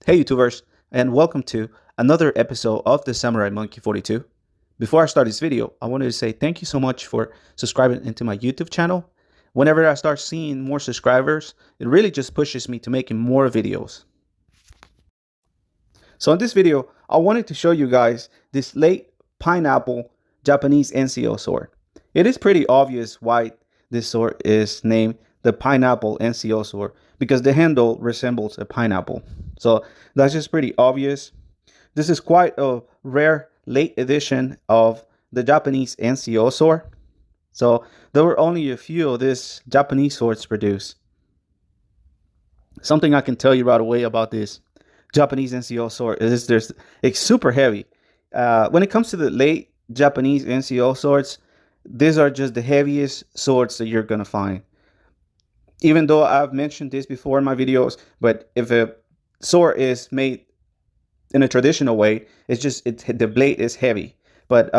Hey YouTubers, and welcome to another episode of the Samurai Monkey 42. Before I start this video, I wanted to say thank you so much for subscribing into my YouTube channel. Whenever I start seeing more subscribers, it really just pushes me to making more videos. So in this video, I wanted to show you guys this late pineapple Japanese NCO sword. It is pretty obvious why this sword is named the pineapple NCO sword, because the handle resembles a pineapple. So that's just pretty obvious. This is quite a rare late edition of the Japanese NCO sword. So there were only a few of these Japanese swords produced. Something I can tell you right away about this Japanese NCO sword is it's super heavy. When it comes to the late Japanese NCO swords, these are just the heaviest swords that you're gonna find. Even though I've mentioned this before in my videos, but if a sword is made in a traditional way, the blade is heavy. But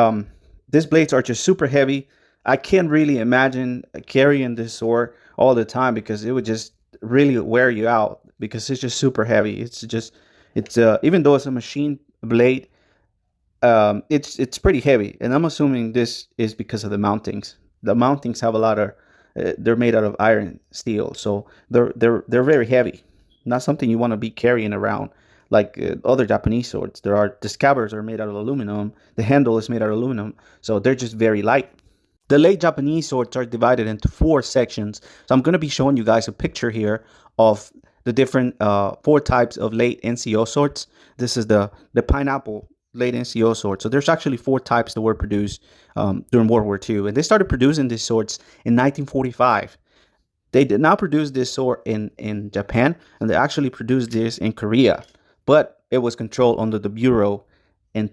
these blades are just super heavy. I can't really imagine carrying this sword all the time because it would just really wear you out because it's just super heavy. It's even though it's a machine blade, it's pretty heavy, and I'm assuming this is because of the mountings. The mountings have a lot of they're made out of iron steel, so they're very heavy. Not something you want to be carrying around like other Japanese swords. The scabbards are made out of aluminum. The handle is made out of aluminum, so they're just very light. The late Japanese swords are divided into 4 sections. So I'm going to be showing you guys a picture here of the different 4 types of late NCO swords. This is the pineapple late NCO sword. So there's actually 4 types that were produced during World War II. And they started producing these swords in 1945. They did not produce this sword in Japan, and they actually produced this in Korea. But it was controlled under the Bureau in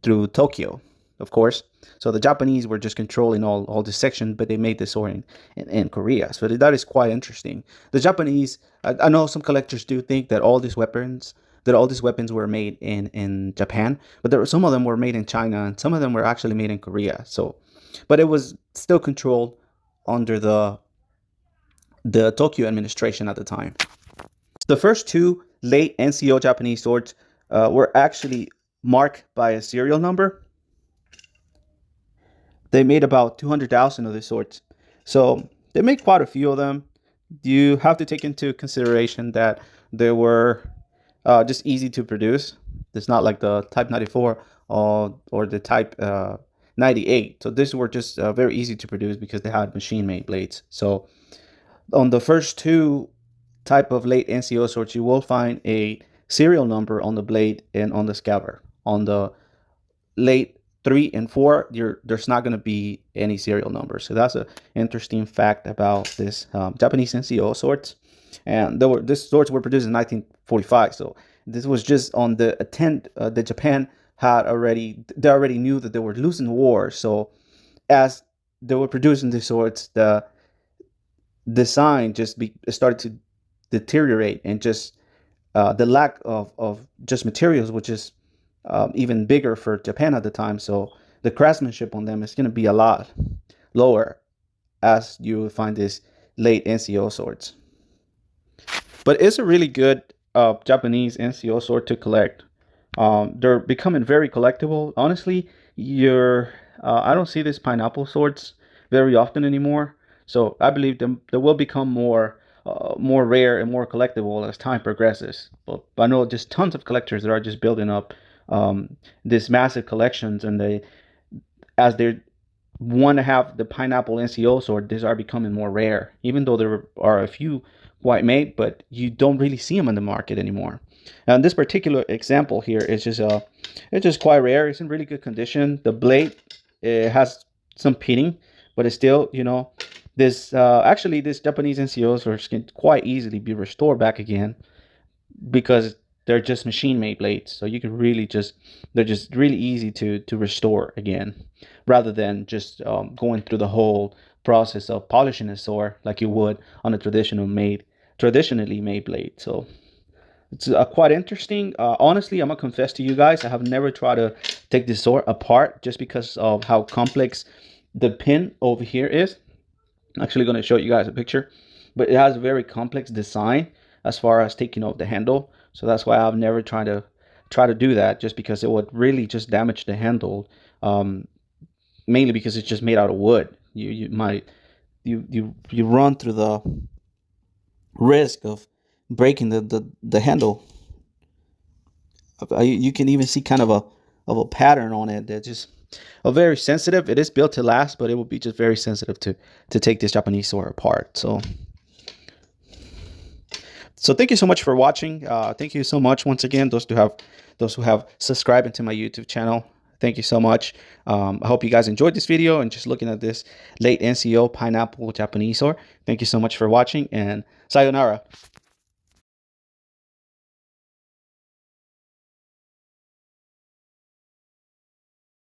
through Tokyo, of course. So the Japanese were just controlling all this section, but they made this sword in Korea. So that is quite interesting. The Japanese, I know some collectors do think that all these weapons were made in Japan, but some of them were made in China, and some of them were actually made in Korea. So, but it was still controlled under the Tokyo administration at the time. The first 2 late NCO Japanese swords were actually marked by a serial number. They made about 200,000 of these swords. So they made quite a few of them. You have to take into consideration that they were just easy to produce. It's not like the Type 94 or the Type 98. So these were just very easy to produce because they had machine-made blades. So on the first 2 type of late NCO swords, you will find a serial number on the blade and on the scabbard. On the late 3 and 4, there's not going to be any serial number. So that's an interesting fact about this Japanese NCO swords. And these swords were produced in 1945. So this was just on the attempt that Japan had already. They already knew that they were losing war. So as they were producing these swords, the design started to deteriorate, and just the lack of just materials, which is even bigger for Japan at the time. So the craftsmanship on them is going to be a lot lower as you find these late NCO swords. But it's a really good Japanese NCO sword to collect. They're becoming very collectible. Honestly, I don't see these pineapple swords very often anymore. So I believe they will become more rare and more collectible as time progresses. But I know just tons of collectors that are just building up these massive collections, and as they want to have the pineapple NCO sword, these are becoming more rare. Even though there are a few white made, but you don't really see them in the market anymore. And this particular example here is it's just quite rare. It's in really good condition. The blade, it has some pitting, but it's still, this actually this Japanese NCOs can quite easily be restored back again because they're just machine-made blades. So you can they're just really easy to restore again, rather than just going through the whole process of polishing a sword like you would on a traditionally made blade. So it's quite interesting. Honestly, I'm gonna confess to you guys, I have never tried to take this sword apart just because of how complex the pin over here is. I'm actually going to show you guys a picture, but it has a very complex design as far as taking off the handle. So that's why I've never try to do that, just because it would really just damage the handle. Mainly because it's just made out of wood. You run through the risk of breaking the handle. You can even see kind of a pattern on it that just a very sensitive. It is built to last, but it will be just very sensitive to take this Japanese sword apart. So thank you so much for watching. Thank you so much once again, those who have subscribed into my YouTube channel. Thank you so much. I hope you guys enjoyed this video and just looking at this late NCO pineapple Japanese sword. Thank you so much for watching, and sayonara.